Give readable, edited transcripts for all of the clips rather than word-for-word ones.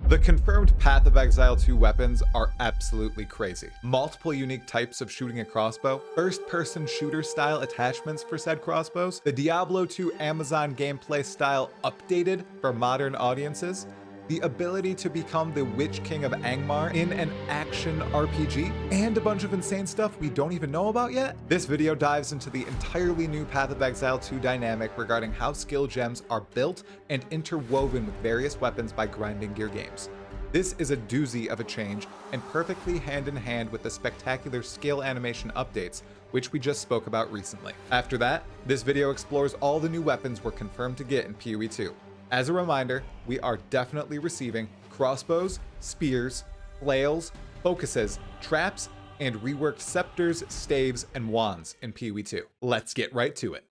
The confirmed Path of Exile 2 weapons are absolutely crazy. Multiple unique types of shooting a crossbow, first-person shooter style attachments for said crossbows, the Diablo 2 Amazon gameplay style updated for modern audiences, the ability to become the Witch King of Angmar in an action RPG, and a bunch of insane stuff we don't even know about yet. This video dives into the entirely new Path of Exile 2 dynamic regarding how skill gems are built and interwoven with various weapons by grinding gear games. This is a doozy of a change, and perfectly hand in hand with the spectacular skill animation updates, which we just spoke about recently. After that, this video explores all the new weapons we're confirmed to get in PoE 2. As a reminder, we are definitely receiving crossbows, spears, flails, focuses, traps, and reworked scepters, staves, and wands in PoE 2. Let's get right to it.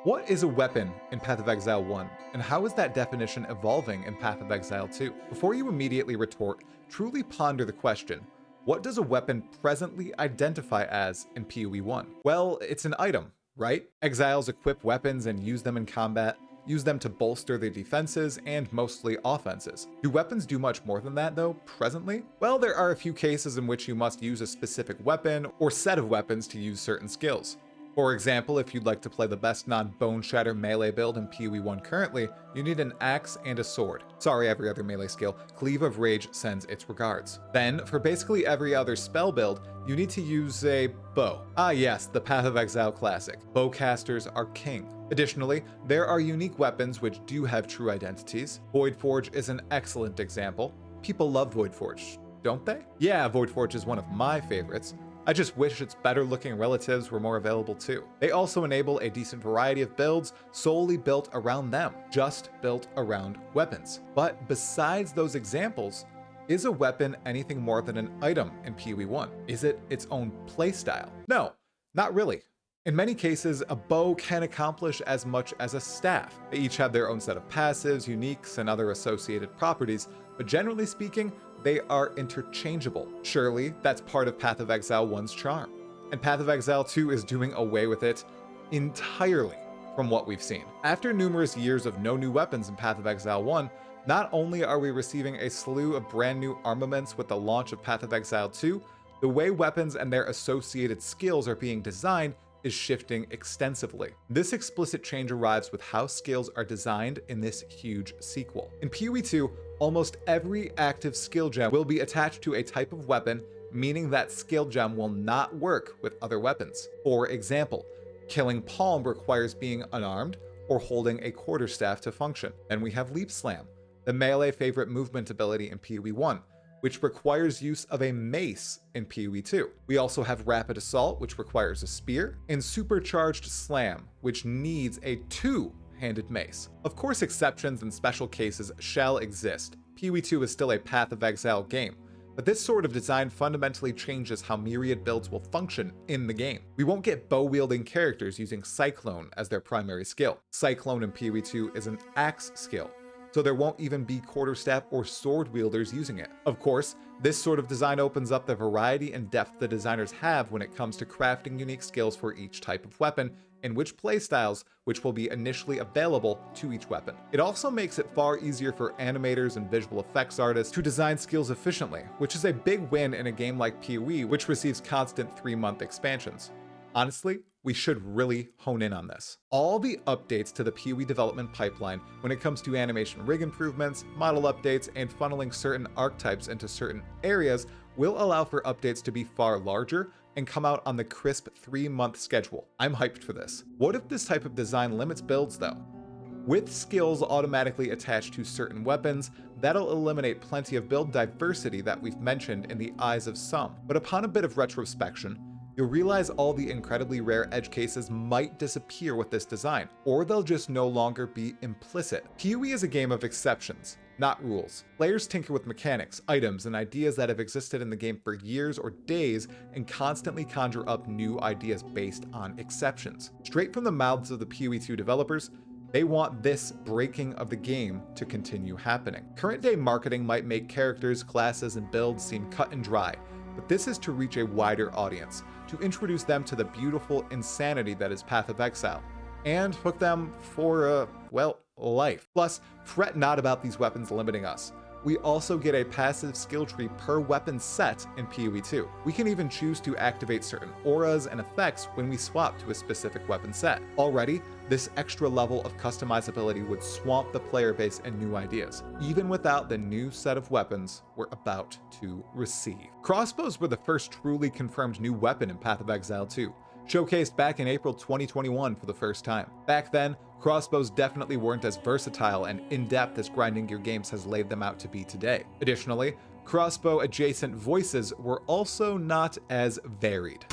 What is a weapon in Path of Exile 1, and how is that definition evolving in Path of Exile 2? Before you immediately retort, truly ponder the question, what does a weapon presently identify as in PoE 1? Well, it's an item, right? Exiles equip weapons and use them in combat, use them to bolster their defenses and mostly offenses. Do weapons do much more than that though, presently? Well, there are a few cases in which you must use a specific weapon or set of weapons to use certain skills. For example, if you'd like to play the best non-Bone Shatter melee build in PoE 1 currently, you need an axe and a sword. Sorry, every other melee skill, Cleave of Rage sends its regards. Then, for basically every other spell build, you need to use a bow. Ah yes, the Path of Exile classic. Bowcasters are king. Additionally, there are unique weapons which do have true identities. Voidforge is an excellent example. People love Voidforge, don't they? Yeah, Voidforge is one of my favorites. I just wish its better looking relatives were more available too. They also enable a decent variety of builds solely built around them, just built around weapons. But besides those examples, is a weapon anything more than an item in PoE 1? Is it its own playstyle? No, not really. In many cases, a bow can accomplish as much as a staff. They each have their own set of passives, uniques, and other associated properties, but generally speaking, they are interchangeable. Surely, that's part of Path of Exile 1's charm. And Path of Exile 2 is doing away with it entirely from what we've seen. After numerous years of no new weapons in Path of Exile 1, not only are we receiving a slew of brand new armaments with the launch of Path of Exile 2, the way weapons and their associated skills are being designed is shifting extensively. This explicit change arrives with how skills are designed in this huge sequel. In PoE 2, almost every active skill gem will be attached to a type of weapon, meaning that skill gem will not work with other weapons. For example, killing Palm requires being unarmed or holding a quarterstaff to function. Then we have Leap Slam, the melee favorite movement ability in PoE 1, which requires use of a mace in PoE 2. We also have Rapid Assault, which requires a spear, and Supercharged Slam, which needs a two-handed mace. Of course, exceptions and special cases shall exist. PoE 2 is still a Path of Exile game, but this sort of design fundamentally changes how myriad builds will function in the game. We won't get bow-wielding characters using Cyclone as their primary skill. Cyclone in PoE 2 is an axe skill, so there won't even be quarterstaff or sword wielders using it. Of course, this sort of design opens up the variety and depth the designers have when it comes to crafting unique skills for each type of weapon and which playstyles which will be initially available to each weapon. It also makes it far easier for animators and visual effects artists to design skills efficiently, which is a big win in a game like PoE, which receives constant 3-month expansions. Honestly, we should really hone in on this. All the updates to the PoE development pipeline when it comes to animation rig improvements, model updates, and funneling certain archetypes into certain areas will allow for updates to be far larger and come out on the crisp 3-month schedule. I'm hyped for this. What if this type of design limits builds though? With skills automatically attached to certain weapons, that'll eliminate plenty of build diversity that we've mentioned in the eyes of some. But upon a bit of retrospection, you'll realize all the incredibly rare edge cases might disappear with this design, or they'll just no longer be implicit. PoE is a game of exceptions, not rules. Players tinker with mechanics, items, and ideas that have existed in the game for years or days and constantly conjure up new ideas based on exceptions. Straight from the mouths of the PoE 2 developers, they want this breaking of the game to continue happening. Current day marketing might make characters, classes, and builds seem cut and dry, but this is to reach a wider audience, to introduce them to the beautiful insanity that is Path of Exile, and hook them for, well, life. Plus, fret not about these weapons limiting us. We also get a passive skill tree per weapon set in PoE 2. We can even choose to activate certain auras and effects when we swap to a specific weapon set. Already, this extra level of customizability would swamp the player base in new ideas, even without the new set of weapons we're about to receive. Crossbows were the first truly confirmed new weapon in Path of Exile 2, showcased back in April 2021 for the first time. Back then, crossbows definitely weren't as versatile and in-depth as Grinding Gear Games has laid them out to be today. Additionally, crossbow-adjacent voices were also not as varied.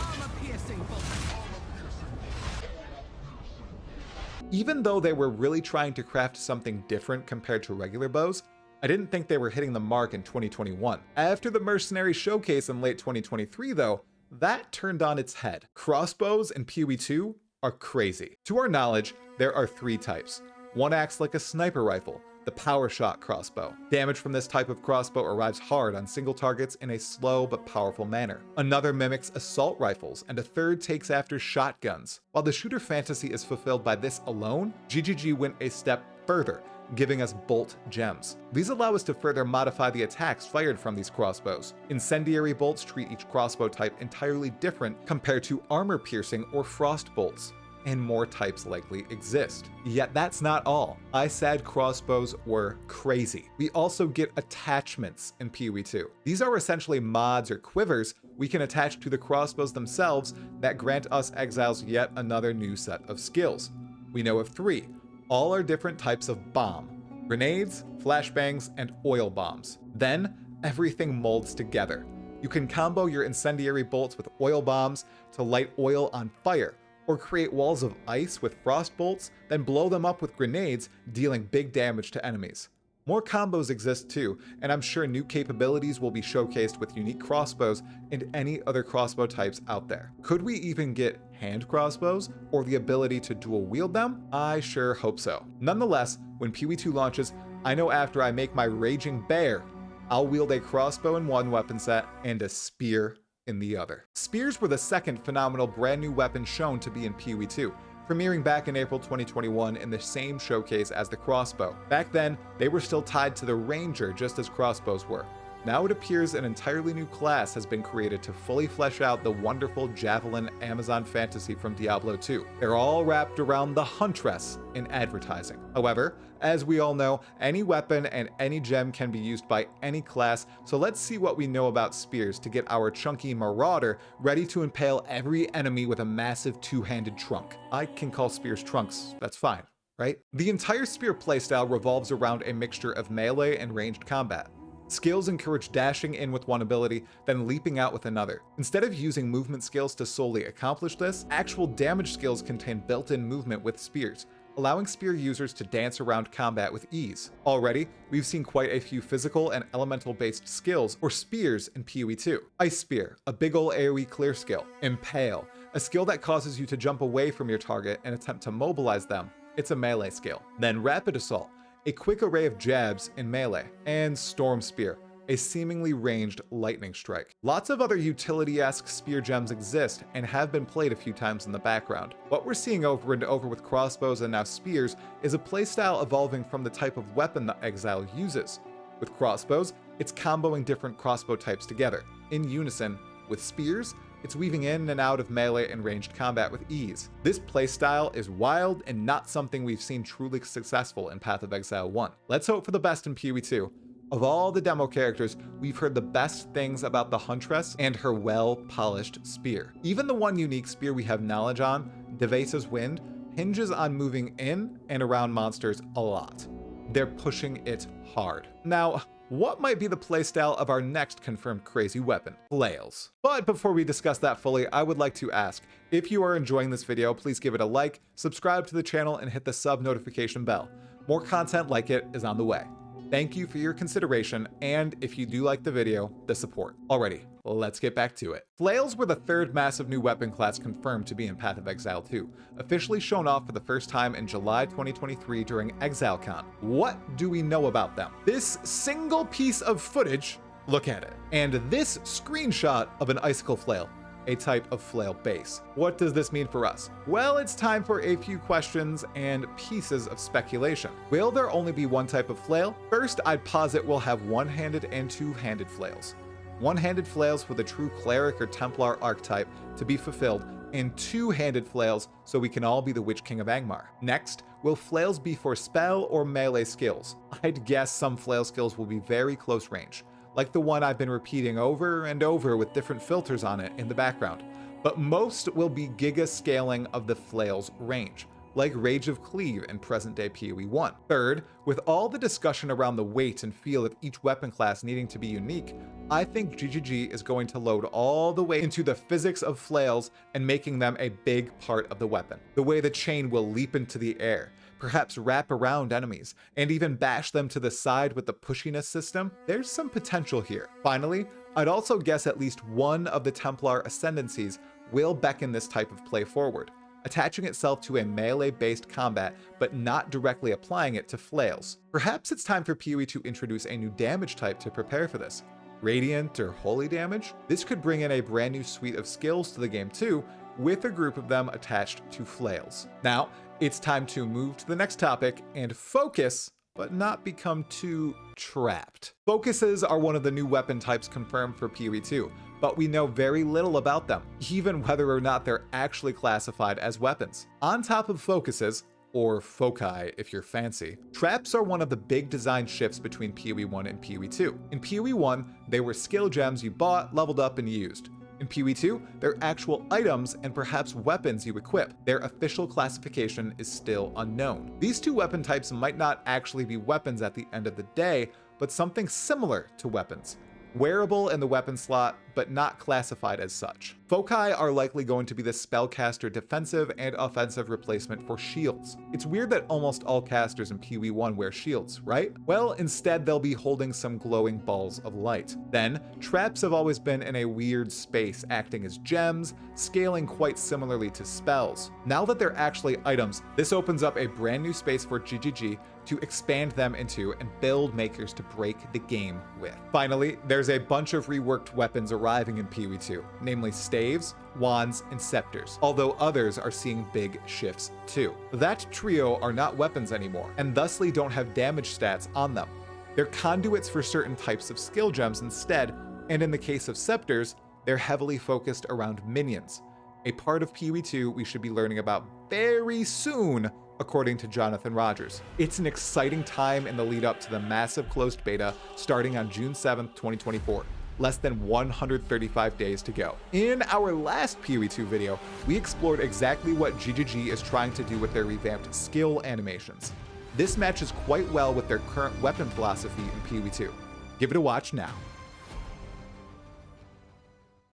Even though they were really trying to craft something different compared to regular bows, I didn't think they were hitting the mark in 2021. After the Mercenary Showcase in late 2023 though, that turned on its head. Crossbows in PoE 2 are crazy. To our knowledge, there are 3 types. One acts like a sniper rifle, the power shot crossbow. Damage from this type of crossbow arrives hard on single targets in a slow but powerful manner. Another mimics assault rifles, and a third takes after shotguns. While the shooter fantasy is fulfilled by this alone, GGG went a step further, giving us bolt gems. These allow us to further modify the attacks fired from these crossbows. Incendiary bolts treat each crossbow type entirely different compared to armor piercing or frost bolts, and more types likely exist. Yet that's not all. I said crossbows were crazy. We also get attachments in PoE 2. These are essentially mods or quivers we can attach to the crossbows themselves that grant us exiles yet another new set of skills. We know of 3. All are different types of bomb: grenades, flashbangs, and oil bombs. Then, everything molds together. You can combo your incendiary bolts with oil bombs to light oil on fire, or create walls of ice with frost bolts, then blow them up with grenades, dealing big damage to enemies. More combos exist too, and I'm sure new capabilities will be showcased with unique crossbows and any other crossbow types out there. Could we even get hand crossbows, or the ability to dual wield them? I sure hope so. Nonetheless, when PoE 2 launches, I know after I make my Raging Bear, I'll wield a crossbow in one weapon set and a spear in the other. Spears were the second phenomenal brand new weapon shown to be in PoE 2, premiering back in April 2021 in the same showcase as the crossbow. Back then, they were still tied to the ranger just as crossbows were. Now it appears an entirely new class has been created to fully flesh out the wonderful javelin Amazon fantasy from Diablo 2. They're all wrapped around the Huntress in advertising. However, as we all know, any weapon and any gem can be used by any class, so let's see what we know about spears to get our chunky marauder ready to impale every enemy with a massive two-handed trunk. I can call spears trunks, that's fine, right? The entire spear playstyle revolves around a mixture of melee and ranged combat. Skills encourage dashing in with one ability, then leaping out with another. Instead of using movement skills to solely accomplish this, actual damage skills contain built-in movement with spears, allowing spear users to dance around combat with ease. Already, we've seen quite a few physical and elemental-based skills, or spears, in PoE 2. Ice Spear, a big ol' AoE clear skill. Impale, a skill that causes you to jump away from your target and attempt to mobilize them. It's a melee skill. Then Rapid Assault, a quick array of jabs in melee, and Storm Spear, a seemingly ranged lightning strike. Lots of other utility-esque spear gems exist and have been played a few times in the background. What we're seeing over and over with crossbows and now spears is a playstyle evolving from the type of weapon the Exile uses. With crossbows, it's comboing different crossbow types together, in unison. With spears, it's weaving in and out of melee and ranged combat with ease. This playstyle is wild and not something we've seen truly successful in Path of Exile 1. Let's hope for the best in PoE 2. Of all the demo characters, we've heard the best things about the Huntress and her well-polished spear. Even the one unique spear we have knowledge on, Devasa's Wind, hinges on moving in and around monsters a lot. They're pushing it hard. Now, what might be the playstyle of our next confirmed crazy weapon? Flails. But before we discuss that fully, I would like to ask, if you are enjoying this video, please give it a like, subscribe to the channel, and hit the sub notification bell. More content like it is on the way. Thank you for your consideration, and if you do like the video, the support. Alrighty, let's get back to it. Flails were the third massive new weapon class confirmed to be in Path of Exile 2, officially shown off for the first time in July 2023 during ExileCon. What do we know about them? This single piece of footage, look at it, and this screenshot of an icicle flail. a type of flail base. What does this mean for us? Well, it's time for a few questions and pieces of speculation. Will there only be one type of flail? First, I'd posit we'll have one-handed and two-handed flails. One-handed flails for the true cleric or Templar archetype to be fulfilled, and two-handed flails so we can all be the Witch King of Angmar. Next, will flails be for spell or melee skills? I'd guess some flail skills will be very close range, like the one I've been repeating over and over with different filters on it in the background, but most will be giga scaling of the flail's range, like Rage of Cleave in present-day PoE 1. Third, with all the discussion around the weight and feel of each weapon class needing to be unique, I think GGG is going to load all the way into the physics of flails and making them a big part of the weapon. The way the chain will leap into the air, perhaps wrap around enemies, and even bash them to the side with the pushiness system, there's some potential here. Finally, I'd also guess at least one of the Templar ascendancies will beckon this type of play forward, attaching itself to a melee-based combat, but not directly applying it to flails. Perhaps it's time for PoE to introduce a new damage type to prepare for this. Radiant or Holy damage? This could bring in a brand new suite of skills to the game too, with a group of them attached to flails. Now, it's time to move to the next topic and focus, but not become too trapped. Focuses are one of the new weapon types confirmed for PoE 2, but we know very little about them, even whether or not they're actually classified as weapons. On top of focuses, or foci if you're fancy, traps are one of the big design shifts between PoE 1 and PoE 2. In PoE 1, they were skill gems you bought, leveled up, and used. In PoE 2, they're actual items and perhaps weapons you equip. Their official classification is still unknown. These two weapon types might not actually be weapons at the end of the day, but something similar to weapons. Wearable in the weapon slot, but not classified as such. Foci are likely going to be the spellcaster defensive and offensive replacement for shields. It's weird that almost all casters in PoE 1 wear shields, right? Well, instead they'll be holding some glowing balls of light. Then, traps have always been in a weird space, acting as gems, scaling quite similarly to spells. Now that they're actually items, this opens up a brand new space for GGG to expand them into and build makers to break the game with. Finally, there's a bunch of reworked weapons arriving in PoE 2, namely staves, wands, and scepters, although others are seeing big shifts too. That trio are not weapons anymore, and thusly don't have damage stats on them. They're conduits for certain types of skill gems instead, and in the case of scepters, they're heavily focused around minions, a part of PoE 2 we should be learning about very soon, according to Jonathan Rogers. It's an exciting time in the lead up to the massive closed beta starting on June 7th, 2024. Less than 135 days to go. In our last PoE 2 video, we explored exactly what GGG is trying to do with their revamped skill animations. This matches quite well with their current weapon philosophy in PoE 2. Give it a watch now.